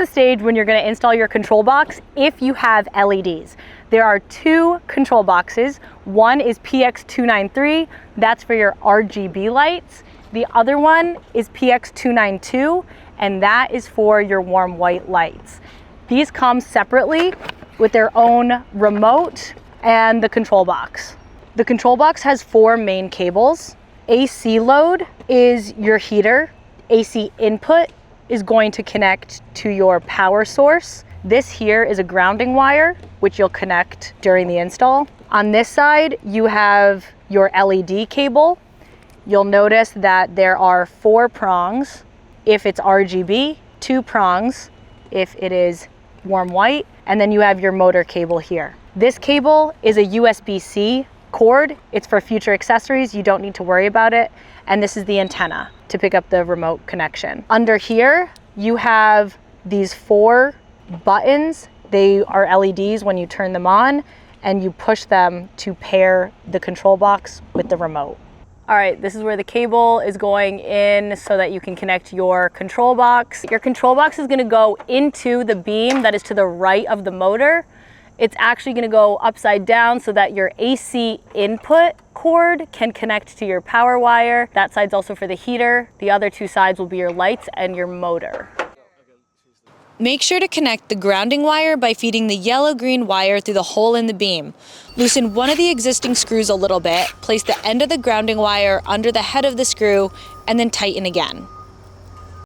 The stage when you're going to install your control box if you have LEDs. There are two control boxes. One is PX293, that's for your RGB lights. The other one is PX292, and that is for your warm white lights. These come separately with their own remote and the control box. The control box has four main cables. AC load is your heater. AC input is going to connect to your power source. This here is a grounding wire, which you'll connect during the install. On this side, you have your LED cable. You'll notice that there are 4 prongs if it's RGB, 2 prongs if it is warm white, and then you have your motor cable here. This cable is a USB-C cord. It's for future accessories. You don't need to worry about it. And this is the antenna to pick up the remote connection. Under here, you have these 4 buttons. They are LEDs when you turn them on, and you push them to pair the control box with the remote. All right, this is where the cable is going in so that you can connect your control box. Your control box is gonna go into the beam that is to the right of the motor. It's actually gonna go upside down so that your AC input cord can connect to your power wire. That side's also for the heater. The other 2 sides will be your lights and your motor. Make sure to connect the grounding wire by feeding the yellow-green wire through the hole in the beam. Loosen one of the existing screws a little bit, place the end of the grounding wire under the head of the screw, and then tighten again.